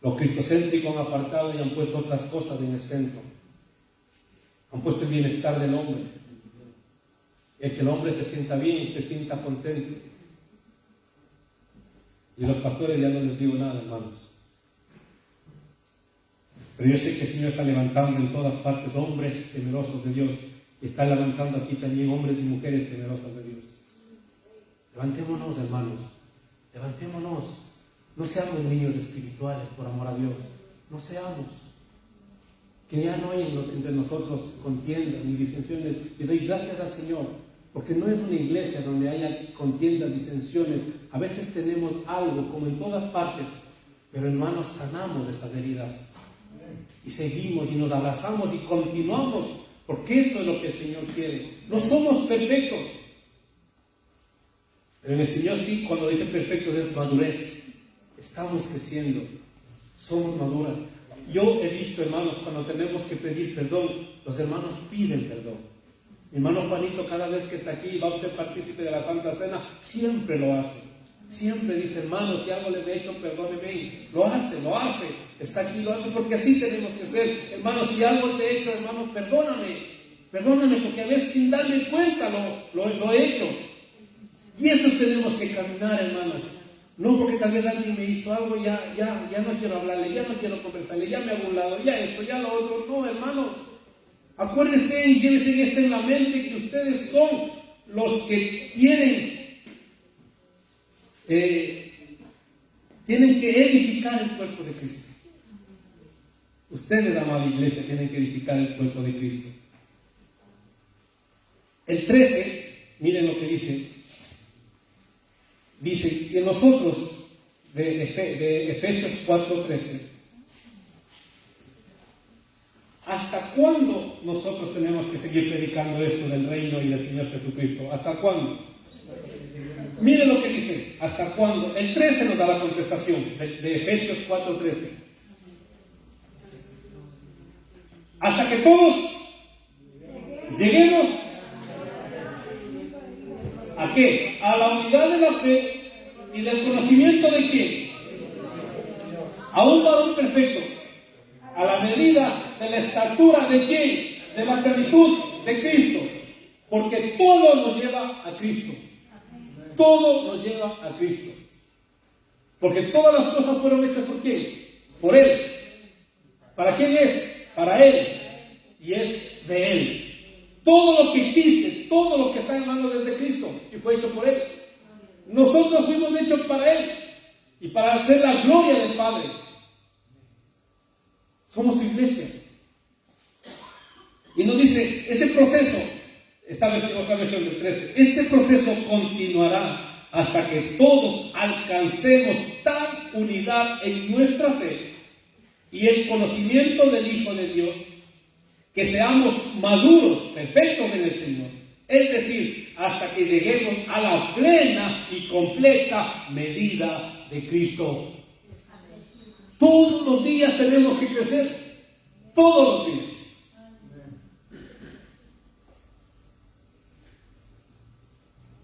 [SPEAKER 3] los cristocéntricos han apartado y han puesto otras cosas en el centro. Han puesto el bienestar del hombre. El que el hombre se sienta bien, se sienta contento. Y a los pastores ya no les digo nada, hermanos. Pero yo sé que el Señor está levantando en todas partes hombres temerosos de Dios. Y está levantando aquí también hombres y mujeres temerosas de Dios. Levantémonos, hermanos. Levantémonos. No seamos niños espirituales, por amor a Dios. No seamos. Que ya no hay entre nosotros contiendas ni disensiones. Y doy gracias al Señor, porque no es una iglesia donde haya contiendas, disensiones. A veces tenemos algo, como en todas partes, pero hermanos, sanamos esas heridas. Y seguimos y nos abrazamos y continuamos, porque eso es lo que el Señor quiere. No somos perfectos. Pero en el Señor sí, cuando dice perfectos es madurez. Estamos creciendo. Somos maduras. Yo he visto, hermanos, cuando tenemos que pedir perdón, los hermanos piden perdón. Mi hermano Juanito, cada vez que está aquí y va a ser partícipe de la Santa Cena, siempre lo hace. Siempre dice, hermanos, si algo les he hecho, perdóneme. Lo hace. Está aquí, lo hace, porque así tenemos que ser. Hermanos, si algo te he hecho, hermano, perdóname, porque a veces sin darme cuenta lo he hecho. Y eso tenemos que caminar, hermanos. No porque tal vez alguien me hizo algo, ya no quiero hablarle, ya no quiero conversarle, ya me hago un lado, ya esto, ya lo otro. No, hermanos. Acuérdense y llévense esto en la mente, que ustedes son los que tienen que edificar el cuerpo de Cristo. Ustedes, amada iglesia, tienen que edificar el cuerpo de Cristo. El 13, miren lo que dice. Dice que nosotros, de Efesios 4:13, ¿hasta cuándo nosotros tenemos que seguir predicando esto del reino y del Señor Jesucristo? ¿Hasta cuándo? Miren lo que dice, ¿hasta cuándo? El 13 nos da la contestación, de Efesios 4:13. Hasta que todos lleguemos ¿a qué? A la unidad de la fe y del conocimiento de quién. A un varón perfecto, a la medida de la estatura de quién, de la plenitud de Cristo, porque todo nos lleva a Cristo. Todo nos lleva a Cristo. Porque todas las cosas fueron hechas por quién? Por Él. ¿Para quién es? Para Él. Y es de Él. Todo lo que existe, todo lo que está en manos desde Cristo y fue hecho por Él. Nosotros fuimos hechos para Él y para hacer la gloria del Padre. Somos su iglesia. Y nos dice, ese proceso, otra versión del 13, este proceso continuará hasta que todos alcancemos tal unidad en nuestra fe y el conocimiento del Hijo de Dios, que seamos maduros, perfectos en el Señor. Es decir, hasta que lleguemos a la plena y completa medida de Cristo. Todos los días tenemos que crecer. Todos los días.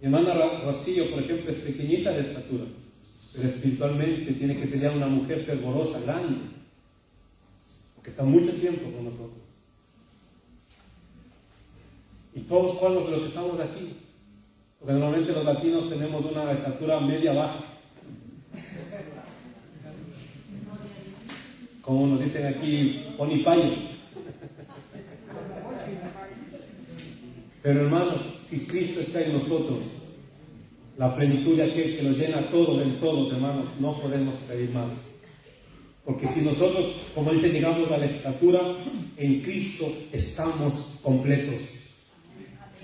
[SPEAKER 3] Mi hermana Rocío, por ejemplo, es pequeñita de estatura, pero espiritualmente tiene que ser ya una mujer fervorosa, grande, porque está mucho tiempo con nosotros. Y todos los que estamos aquí, porque normalmente los latinos tenemos una estatura media baja, como nos dicen aquí, ponipayos. Pero hermanos, si Cristo está en nosotros, la plenitud de aquel que nos llena todo en todos, hermanos, no podemos pedir más. Porque si nosotros, como dice, llegamos a la estatura, en Cristo estamos completos.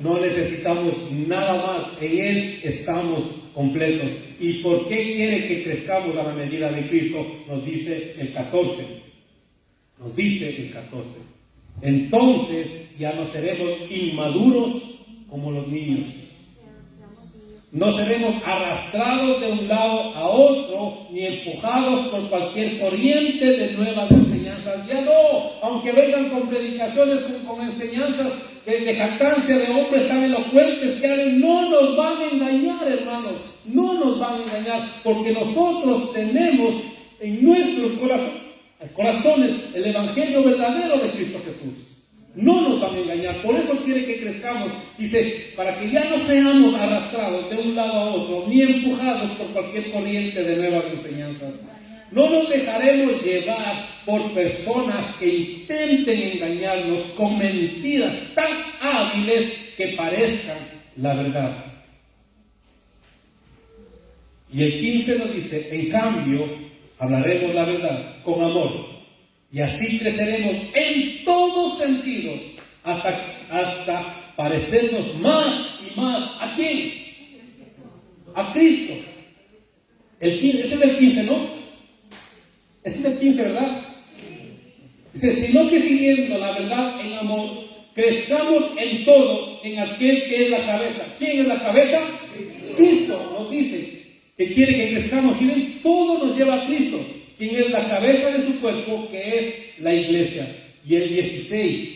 [SPEAKER 3] No necesitamos nada más, en Él estamos completos. ¿Y por qué quiere que crezcamos a la medida de Cristo? Nos dice el 14. Nos dice el 14. Entonces ya no seremos inmaduros como los niños. No seremos arrastrados de un lado a otro, ni empujados por cualquier corriente de nuevas enseñanzas. Ya no, aunque vengan con predicaciones, con enseñanzas de jactancia de hombres tan elocuentes que hablen, no nos van a engañar, hermanos. No nos van a engañar, porque nosotros tenemos en nuestros corazones el evangelio verdadero de Cristo Jesús. No nos van a engañar, por eso quiere que crezcamos. Dice, para que ya no seamos arrastrados de un lado a otro, ni empujados por cualquier corriente de nuevas enseñanzas. No nos dejaremos llevar por personas que intenten engañarnos con mentiras tan hábiles que parezcan la verdad. Y el 15 nos dice, en cambio, hablaremos la verdad con amor. Y así creceremos en todo sentido hasta parecernos más y más. ¿A quién? A Cristo. Ese es el 15, ¿no? Ese es el 15, ¿verdad? Dice, sino que siguiendo la verdad en amor, crezcamos en todo en aquel que es la cabeza. ¿Quién es la cabeza? Cristo nos dice que quiere que crezcamos. Y ven, todo nos lleva a Cristo, quien es la cabeza de su cuerpo, que es la iglesia. Y el 16.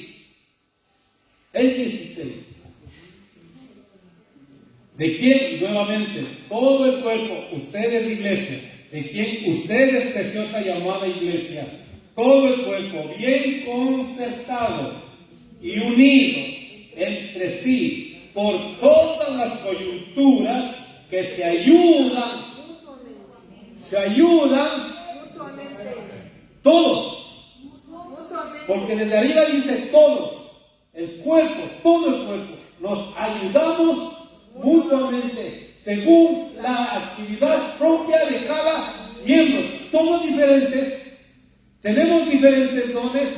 [SPEAKER 3] ¿De quién? Nuevamente, todo el cuerpo, ustedes iglesia, de quien ustedes, preciosa llamada iglesia, todo el cuerpo bien concertado y unido entre sí por todas las coyunturas que se ayudan todos, porque desde arriba dice todos, el cuerpo, todo el cuerpo, nos ayudamos mutuamente según la actividad propia de cada miembro. Somos diferentes, tenemos diferentes dones,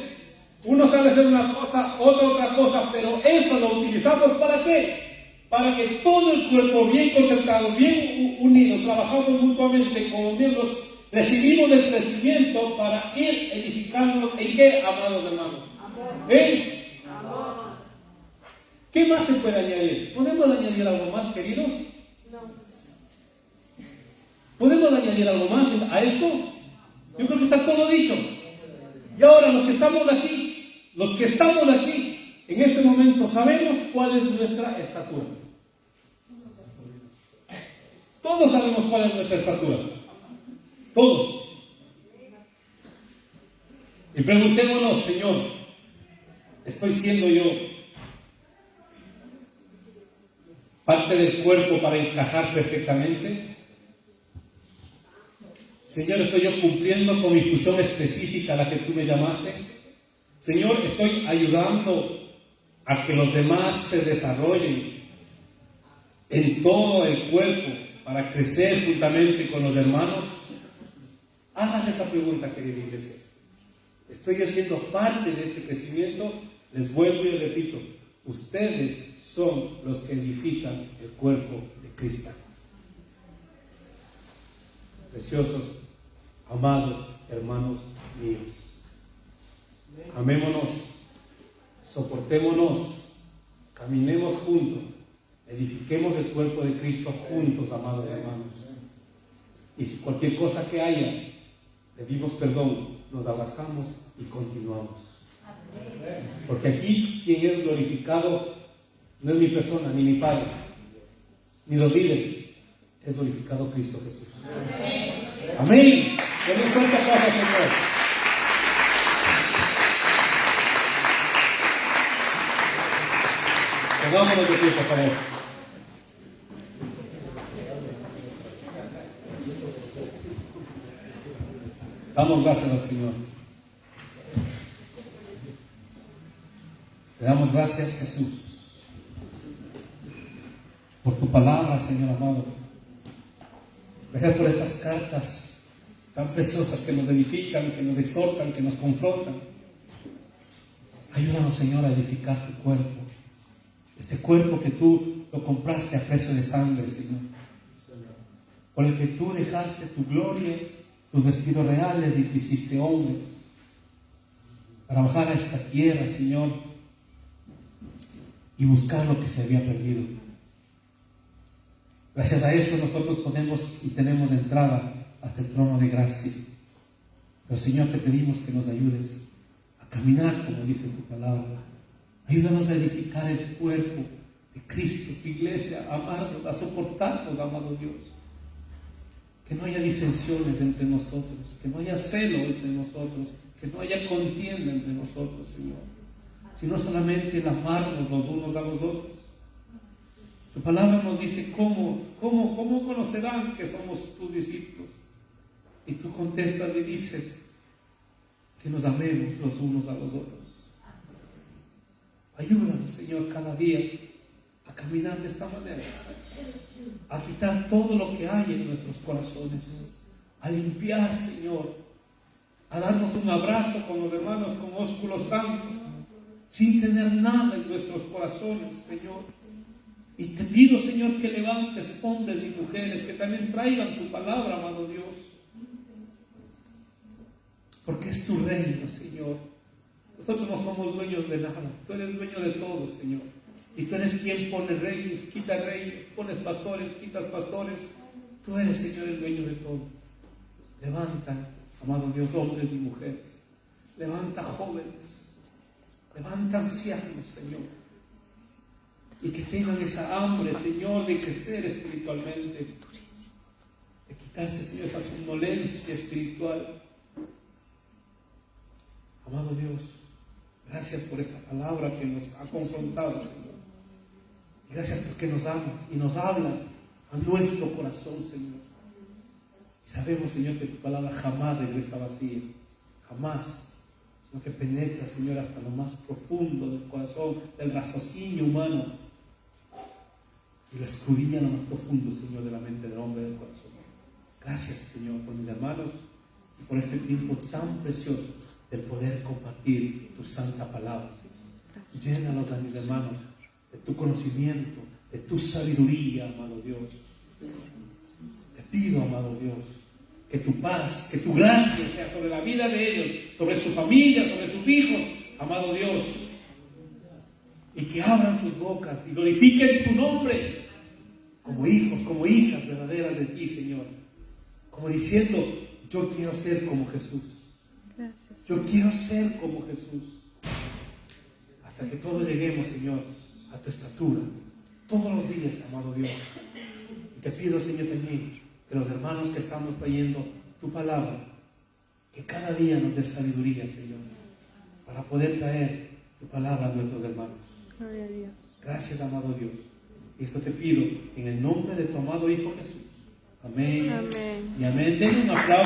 [SPEAKER 3] uno sabe hacer una cosa, otro otra cosa, pero eso lo utilizamos ¿para qué? Para que todo el cuerpo bien concertado, bien unido, trabajamos mutuamente como miembros, recibimos el crecimiento para ir edificándonos. ¿En qué, amados hermanos? ¿En? Amor. ¿Qué más se puede añadir? ¿Podemos añadir algo más, queridos? No. ¿Podemos añadir algo más a esto? Yo creo que está todo dicho. Y ahora los que estamos aquí, en este momento sabemos cuál es nuestra estatura. Todos sabemos cuál es nuestra estatura. Todos. Y preguntémonos, Señor, ¿estoy siendo yo parte del cuerpo para encajar perfectamente? Señor, ¿estoy yo cumpliendo con mi función específica a la que tú me llamaste? Señor, ¿estoy ayudando a que los demás se desarrollen en todo el cuerpo para crecer juntamente con los hermanos? Hágase esa pregunta, querida iglesia. ¿Estoy yo siendo parte de este crecimiento? Les vuelvo y repito, ustedes son los que edifican el cuerpo de Cristo. Preciosos, amados hermanos míos, amémonos, soportémonos, caminemos juntos, edifiquemos el cuerpo de Cristo juntos, amados hermanos. Y si cualquier cosa que haya pedimos perdón, nos abrazamos y continuamos. Porque aquí quien es glorificado no es mi persona, ni mi padre, ni los líderes, es glorificado Cristo Jesús. Amén. Denle fuerte aplauso al Señor. Pongámonos de pie, por favor. Damos gracias al Señor. Le damos gracias, Jesús, por tu palabra, Señor amado. Gracias por estas cartas tan preciosas que nos edifican, que nos exhortan, que nos confrontan. Ayúdanos, Señor, a edificar tu cuerpo. Este cuerpo que tú lo compraste a precio de sangre, Señor. Por el que tú dejaste tu gloria, tus vestidos reales y te hiciste hombre. Para bajar a esta tierra, Señor, y buscar lo que se había perdido. Gracias a eso nosotros podemos y tenemos entrada hasta el trono de gracia. Pero, Señor, te pedimos que nos ayudes a caminar como dice tu palabra. Ayúdanos a edificar el cuerpo de Cristo, tu iglesia, a amarnos, a soportarnos, amado Dios. Que no haya disensiones entre nosotros, que no haya celo entre nosotros, que no haya contienda entre nosotros, Señor. Sino solamente el amarnos los unos a los otros. Tu palabra nos dice cómo conocerán que somos tus discípulos. Y tú contestas y dices que nos amemos los unos a los otros. Ayúdanos, Señor, cada día a caminar de esta manera, a quitar todo lo que hay en nuestros corazones, a limpiar, Señor, a darnos un abrazo con los hermanos con ósculo santo, sin tener nada en nuestros corazones, Señor. Y te pido, Señor, que levantes hombres y mujeres que también traigan tu palabra, amado Dios. Porque es tu reino, Señor. Nosotros no somos dueños de nada. Tú eres dueño de todo, Señor. Y tú eres quien pone reyes, quita reyes, pones pastores, quitas pastores. Tú eres, Señor, el dueño de todo. Levanta, amado Dios, hombres y mujeres. Levanta jóvenes. Levanta ancianos, Señor. Y que tengan esa hambre, Señor, de crecer espiritualmente. De quitarse, Señor, esa somnolencia espiritual. Amado Dios, gracias por esta palabra que nos ha confrontado, Señor. Gracias porque nos amas y nos hablas a nuestro corazón, Señor. Y sabemos, Señor, que tu palabra jamás regresa vacía. Jamás. Sino que penetra, Señor, hasta lo más profundo del corazón, del raciocinio humano. Y lo escudriña lo más profundo, Señor, de la mente del hombre y del corazón. Gracias, Señor, por mis hermanos y por este tiempo tan precioso del poder compartir tu santa palabra, Señor. Llénalos a mis hermanos de tu conocimiento, de tu sabiduría, amado Dios. Te pido, amado Dios, que tu paz, que tu gracia sea sobre la vida de ellos, sobre su familia, sobre sus hijos, amado Dios. Y que abran sus bocas y glorifiquen tu nombre como hijos, como hijas verdaderas de ti, Señor. Como diciendo, yo quiero ser como Jesús.
[SPEAKER 4] Gracias.
[SPEAKER 3] Yo quiero ser como Jesús. Hasta que todos lleguemos, Señor, a tu estatura. Todos los días, amado Dios. Y te pido, Señor, también que los hermanos que estamos trayendo tu palabra, que cada día nos des sabiduría, Señor, para poder traer tu palabra a nuestros hermanos.
[SPEAKER 4] Gloria a Dios.
[SPEAKER 3] Gracias, amado Dios. Y esto te pido en el nombre de tu amado Hijo Jesús. Amén.
[SPEAKER 4] Amén.
[SPEAKER 3] Y amén. Denle un aplauso.